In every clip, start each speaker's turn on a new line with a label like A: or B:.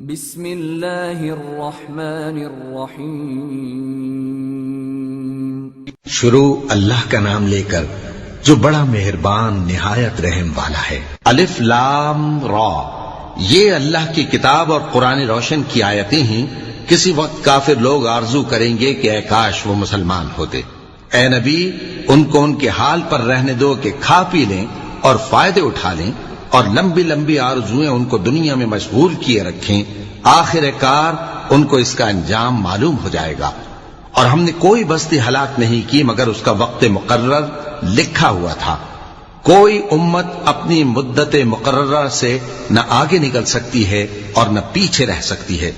A: بسم اللہ الرحمن الرحیم۔
B: شروع اللہ کا نام لے کر جو بڑا مہربان نہایت رحم والا ہے۔ الف لام را، یہ اللہ کی کتاب اور قرآن روشن کی آیتیں ہیں۔ کسی وقت کافر لوگ آرزو کریں گے کہ اے کاش وہ مسلمان ہوتے۔ اے نبی، ان کو ان کے حال پر رہنے دو کہ کھا پی لیں اور فائدے اٹھا لیں، اور لمبی لمبی آرزویں ان کو دنیا میں مشغول کیے رکھیں، آخر کار ان کو اس کا انجام معلوم ہو جائے گا۔ اور ہم نے کوئی بستی ہلاک نہیں کی مگر اس کا وقت مقرر لکھا ہوا تھا۔ کوئی امت اپنی مدت مقررہ سے نہ آگے نکل سکتی ہے اور نہ پیچھے رہ سکتی ہے۔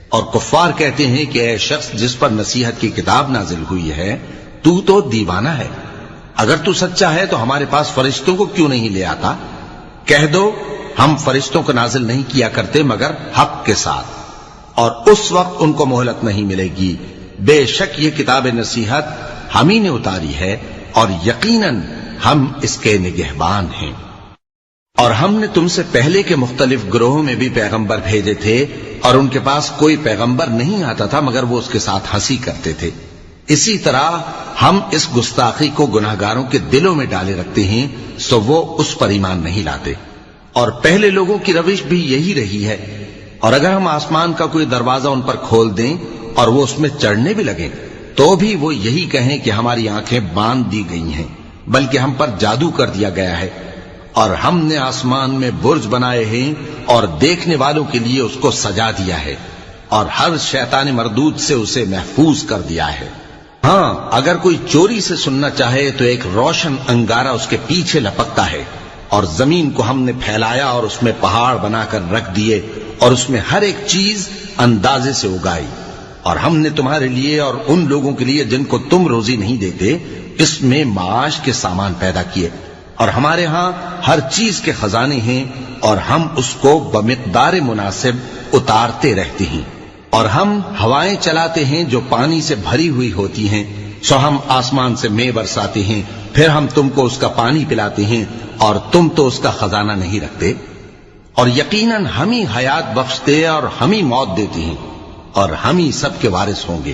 B: اور کفار کہتے ہیں کہ اے شخص جس پر نصیحت کی کتاب نازل ہوئی ہے، تو دیوانہ ہے۔ اگر تو سچا ہے تو ہمارے پاس فرشتوں کو کیوں نہیں لے آتا؟ کہہ دو ہم فرشتوں کو نازل نہیں کیا کرتے مگر حق کے ساتھ، اور اس وقت ان کو مہلت نہیں ملے گی۔ بے شک یہ کتاب نصیحت ہم ہی نے اتاری ہے، اور یقیناً ہم اس کے نگہبان ہیں۔ اور ہم نے تم سے پہلے کے مختلف گروہوں میں بھی پیغمبر بھیجے تھے، اور ان کے پاس کوئی پیغمبر نہیں آتا تھا مگر وہ اس کے ساتھ ہنسی کرتے تھے۔ اسی طرح ہم اس گستاخی کو گناہگاروں کے دلوں میں ڈالے رکھتے ہیں، سو وہ اس پر ایمان نہیں لاتے۔ اور پہلے لوگوں کی روش بھی یہی رہی ہے۔ اور اگر ہم آسمان کا کوئی دروازہ ان پر کھول دیں اور وہ اس میں چڑھنے بھی لگیں تو بھی وہ یہی کہیں کہ ہماری آنکھیں باندھ دی گئی ہیں، بلکہ ہم پر جادو کر دیا گیا ہے۔ اور ہم نے آسمان میں برج بنائے ہیں اور دیکھنے والوں کے لیے اس کو سجا دیا ہے، اور ہر شیطان مردود سے اسے محفوظ کر دیا ہے۔ ہاں، اگر کوئی چوری سے سننا چاہے تو ایک روشن انگارہ اس کے پیچھے لپکتا ہے، اور زمین کو ہم نے پھیلایا اور اس میں پہاڑ بنا کر رکھ دیے، اور اس میں ہر ایک چیز اندازے سے اگائی۔ اور ہم نے تمہارے لیے اور ان لوگوں کے لیے جن کو تم روزی نہیں دیتے اس میں معاش کے سامان پیدا کیے، اور ہمارے ہاں ہر چیز کے خزانے ہیں، اور ہم اس کو بمقدار مناسب اتارتے رہتے ہیں۔ اور ہم ہوائیں چلاتے ہیں جو پانی سے بھری ہوئی ہوتی ہیں، سو ہم آسمان سے مے برساتے ہیں، پھر ہم تم کو اس کا پانی پلاتے ہیں، اور تم تو اس کا خزانہ نہیں رکھتے۔ اور یقیناً ہم ہی حیات بخشتے اور ہم ہی موت دیتے ہیں، اور ہم ہی سب کے وارث ہوں گے۔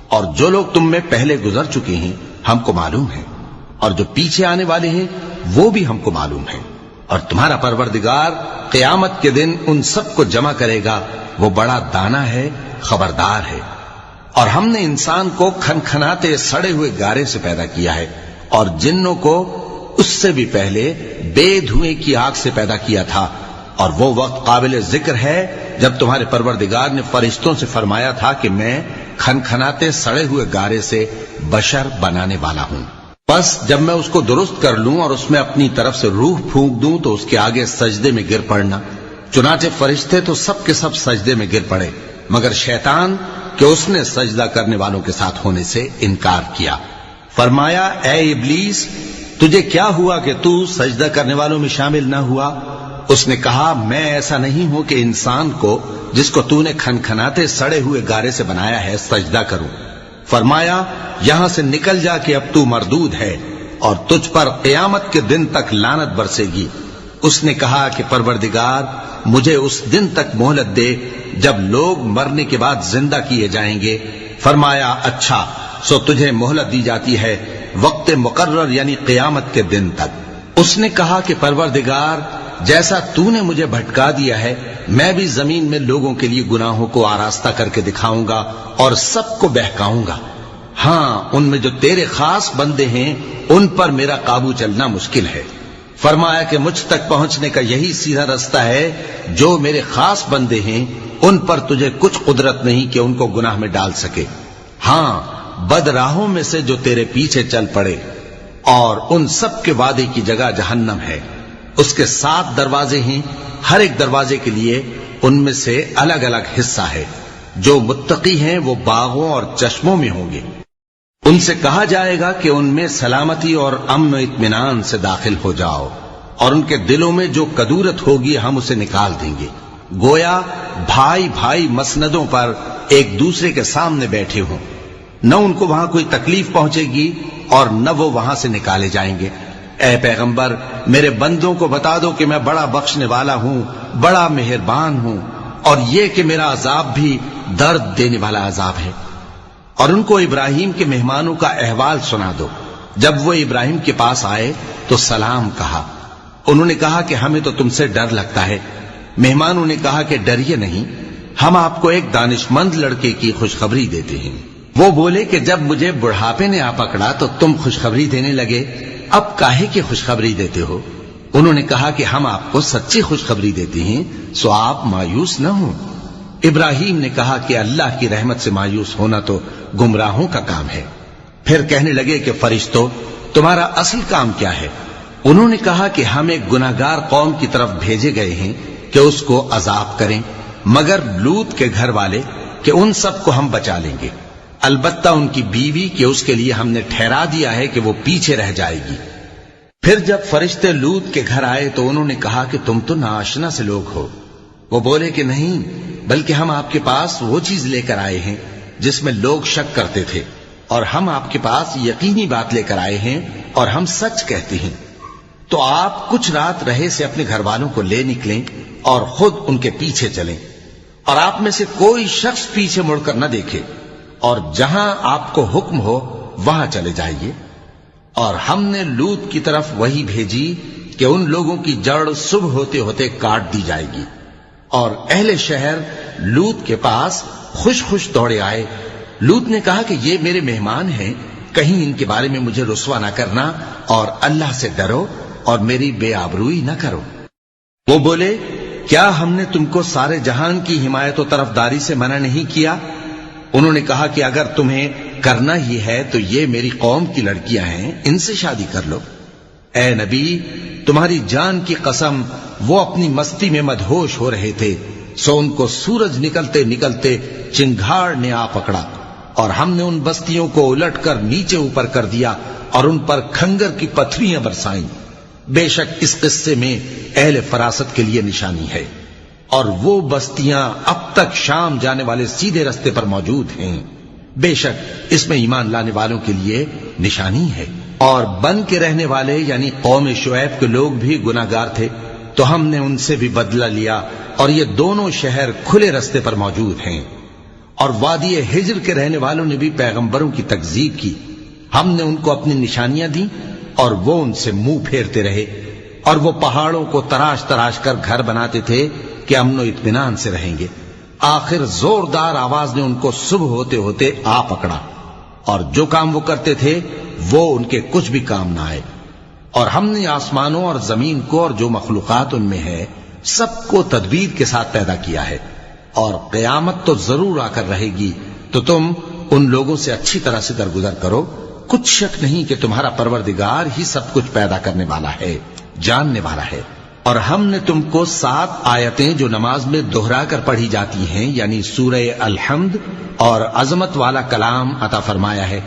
B: اور جو لوگ تم میں پہلے گزر چکے ہیں ہم کو معلوم ہے، اور جو پیچھے آنے والے ہیں وہ بھی ہم کو معلوم ہے۔ اور تمہارا پروردگار قیامت کے دن ان سب کو جمع کرے گا، وہ بڑا دانا ہے، خبردار ہے۔ اور ہم نے انسان کو کھنکھناتے سڑے ہوئے گارے سے پیدا کیا ہے، اور جنوں کو اس سے بھی پہلے بے دھوئیں کی آگ سے پیدا کیا تھا۔ اور وہ وقت قابل ذکر ہے جب تمہارے پروردگار نے فرشتوں سے فرمایا تھا کہ میں کھنکھناتے سڑے ہوئے گارے سے بشر بنانے والا ہوں، بس جب میں اس کو درست کر لوں اور اس میں اپنی طرف سے روح پھونک دوں تو اس کے آگے سجدے میں گر پڑنا۔ چنانچہ فرشتے تو سب کے سب سجدے میں گر پڑے مگر شیطان کہ اس نے سجدہ کرنے والوں کے ساتھ ہونے سے انکار کیا۔ فرمایا اے ابلیس، تجھے کیا ہوا کہ تو سجدہ کرنے والوں میں شامل نہ ہوا؟ اس نے کہا میں ایسا نہیں ہوں کہ انسان کو جس کو تو نے کھنکھناتے سڑے ہوئے گارے سے بنایا ہے سجدہ کروں۔ فرمایا یہاں سے نکل جا کہ اب تو مردود ہے، اور تجھ پر قیامت کے دن تک لعنت برسے گی۔ اس نے کہا کہ پروردگار مجھے اس دن تک مہلت دے جب لوگ مرنے کے بعد زندہ کیے جائیں گے۔ فرمایا اچھا، سو تجھے مہلت دی جاتی ہے وقت مقرر یعنی قیامت کے دن تک۔ اس نے کہا کہ پروردگار جیسا تو نے مجھے بھٹکا دیا ہے میں بھی زمین میں لوگوں کے لیے گناہوں کو آراستہ کر کے دکھاؤں گا اور سب کو بہکاؤں گا۔ ہاں، ان میں جو تیرے خاص بندے ہیں ان پر میرا قابو چلنا مشکل ہے۔ فرمایا کہ مجھ تک پہنچنے کا یہی سیدھا رستہ ہے، جو میرے خاص بندے ہیں ان پر تجھے کچھ قدرت نہیں کہ ان کو گناہ میں ڈال سکے۔ ہاں، بد راہوں میں سے جو تیرے پیچھے چل پڑے، اور ان سب کے وعدے کی جگہ جہنم ہے۔ اس کے 7 دروازے ہیں، ہر ایک دروازے کے لیے ان میں سے الگ الگ حصہ ہے۔ جو متقی ہیں وہ باغوں اور چشموں میں ہوں گے۔ ان سے کہا جائے گا کہ ان میں سلامتی اور امن و اطمینان سے داخل ہو جاؤ، اور ان کے دلوں میں جو کدورت ہوگی ہم اسے نکال دیں گے، گویا بھائی بھائی مسندوں پر ایک دوسرے کے سامنے بیٹھے ہوں۔ نہ ان کو وہاں کوئی تکلیف پہنچے گی اور نہ وہ وہاں سے نکالے جائیں گے۔ اے پیغمبر میرے بندوں کو بتا دو کہ میں بڑا بخشنے والا ہوں، بڑا مہربان ہوں، اور یہ کہ میرا عذاب بھی درد دینے والا عذاب ہے۔ اور ان کو ابراہیم کے مہمانوں کا احوال سنا دو۔ جب وہ ابراہیم کے پاس آئے تو سلام کہا۔ انہوں نے کہا کہ ہمیں تو تم سے ڈر لگتا ہے۔ مہمانوں نے کہا کہ ڈریے نہیں، ہم آپ کو ایک دانشمند لڑکے کی خوشخبری دیتے ہیں۔ وہ بولے کہ جب مجھے بڑھاپے نے آ پکڑا تو تم خوشخبری دینے لگے، اب کاہے کی خوشخبری دیتے ہو؟ انہوں نے کہا کہ ہم آپ کو سچی خوشخبری دیتے ہیں، سو آپ مایوس نہ ہوں۔ ابراہیم نے کہا کہ اللہ کی رحمت سے مایوس ہونا تو گمراہوں کا کام ہے۔ پھر کہنے لگے کہ فرشتوں، تمہارا اصل کام کیا ہے؟ انہوں نے کہا کہ ہم ایک گناہگار قوم کی طرف بھیجے گئے ہیں کہ اس کو عذاب کریں، مگر لوط کے گھر والے کہ ان سب کو ہم بچا لیں گے، البتہ ان کی بیوی کہ اس کے لیے ہم نے ٹھہرا دیا ہے کہ وہ پیچھے رہ جائے گی۔ پھر جب فرشتے لوط کے گھر آئے تو انہوں نے کہا کہ تم تو ناآشنا سے لوگ ہو۔ وہ بولے کہ نہیں، بلکہ ہم آپ کے پاس وہ چیز لے کر آئے ہیں جس میں لوگ شک کرتے تھے، اور ہم آپ کے پاس یقینی بات لے کر آئے ہیں اور ہم سچ کہتے ہیں۔ تو آپ کچھ رات رہے سے اپنے گھر والوں کو لے نکلیں اور خود ان کے پیچھے چلیں، اور آپ میں سے کوئی شخص پیچھے مڑ کر نہ دیکھے، اور جہاں آپ کو حکم ہو وہاں چلے جائیے۔ اور ہم نے لوط کی طرف وہی بھیجی کہ ان لوگوں کی جڑ صبح ہوتے ہوتے کاٹ دی جائے گی۔ اور اہل شہر لوط کے پاس خوش خوش دوڑے آئے۔ لوط نے کہا کہ یہ میرے مہمان ہیں، کہیں ان کے بارے میں مجھے رسوا نہ کرنا، اور اللہ سے ڈرو اور میری بے آبروئی نہ کرو۔ وہ بولے، کیا ہم نے تم کو سارے جہان کی حمایت و طرفداری سے منع نہیں کیا؟ انہوں نے کہا کہ اگر تمہیں کرنا ہی ہے تو یہ میری قوم کی لڑکیاں ہیں، ان سے شادی کر لو۔ اے نبی، تمہاری جان کی قسم وہ اپنی مستی میں مدہوش ہو رہے تھے، سو ان کو سورج نکلتے نکلتے چنگھاڑ نے آ پکڑا، اور ہم نے ان بستیوں کو الٹ کر نیچے اوپر کر دیا اور ان پر کھنگر کی پتھریاں برسائیں۔ بے شک اس قصے میں اہل فراست کے لیے نشانی ہے، اور وہ بستیاں اب تک شام جانے والے سیدھے رستے پر موجود ہیں۔ بے شک اس میں ایمان لانے والوں کے لیے نشانی ہے۔ اور بن کے رہنے والے یعنی قوم شعیب کے لوگ بھی گناہگار تھے، تو ہم نے ان سے بھی بدلہ لیا، اور یہ دونوں شہر کھلے رستے پر موجود ہیں۔ اور وادی ہجر کے رہنے والوں نے بھی پیغمبروں کی تکذیب کی، ہم نے ان کو اپنی نشانیاں دی اور وہ ان سے منہ پھیرتے رہے، اور وہ پہاڑوں کو تراش تراش کر گھر بناتے تھے کہ امن و اطمینان سے رہیں گے۔ آخر زوردار آواز نے ان کو صبح ہوتے ہوتے آ پکڑا، اور جو کام وہ کرتے تھے وہ ان کے کچھ بھی کام نہ آئے۔ اور ہم نے آسمانوں اور زمین کو اور جو مخلوقات ان میں ہے سب کو تدبیر کے ساتھ پیدا کیا ہے، اور قیامت تو ضرور آ کر رہے گی، تو تم ان لوگوں سے اچھی طرح سے درگزر کرو۔ کچھ شک نہیں کہ تمہارا پروردگار ہی سب کچھ پیدا کرنے والا ہے، جاننے والا ہے۔ اور ہم نے تم کو 7 آیتیں جو نماز میں دہرا کر پڑھی جاتی ہیں، یعنی سورہ الحمد اور عظمت والا کلام عطا فرمایا ہے۔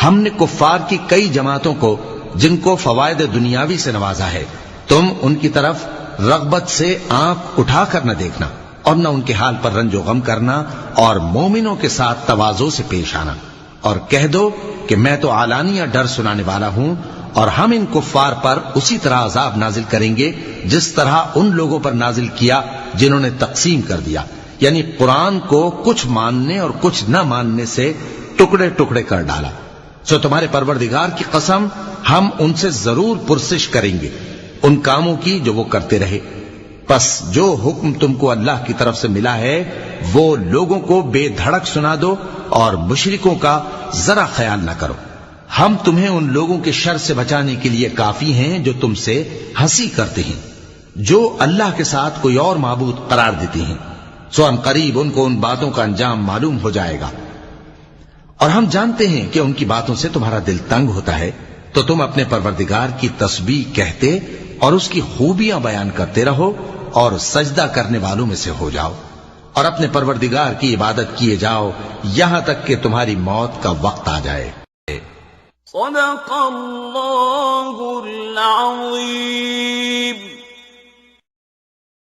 B: ہم نے کفار کی کئی جماعتوں کو جن کو فوائد دنیاوی سے نوازا ہے، تم ان کی طرف رغبت سے آنکھ اٹھا کر نہ دیکھنا، اور نہ ان کے حال پر رنج و غم کرنا، اور مومنوں کے ساتھ تواضع سے پیش آنا، اور کہہ دو کہ میں تو علانیہ ڈر سنانے والا ہوں، اور ہم ان کفار پر اسی طرح عذاب نازل کریں گے جس طرح ان لوگوں پر نازل کیا جنہوں نے تقسیم کر دیا، یعنی قرآن کو کچھ ماننے اور کچھ نہ ماننے سے ٹکڑے ٹکڑے کر ڈالا۔ سو تمہارے پروردگار کی قسم ہم ان سے ضرور پرسش کریں گے ان کاموں کی جو وہ کرتے رہے۔ پس جو حکم تم کو اللہ کی طرف سے ملا ہے وہ لوگوں کو بے دھڑک سنا دو، اور مشرکوں کا ذرا خیال نہ کرو۔ ہم تمہیں ان لوگوں کے شر سے بچانے کے لیے کافی ہیں جو تم سے ہنسی کرتے ہیں، جو اللہ کے ساتھ کوئی اور معبود قرار دیتے ہیں، سو ان قریب ان کو ان باتوں کا انجام معلوم ہو جائے گا۔ اور ہم جانتے ہیں کہ ان کی باتوں سے تمہارا دل تنگ ہوتا ہے، تو تم اپنے پروردگار کی تسبیح کہتے اور اس کی خوبیاں بیان کرتے رہو، اور سجدہ کرنے والوں میں سے ہو جاؤ، اور اپنے پروردگار کی عبادت کیے جاؤ یہاں تک کہ تمہاری موت کا وقت آ جائے۔
C: صدق اللہ العظیم۔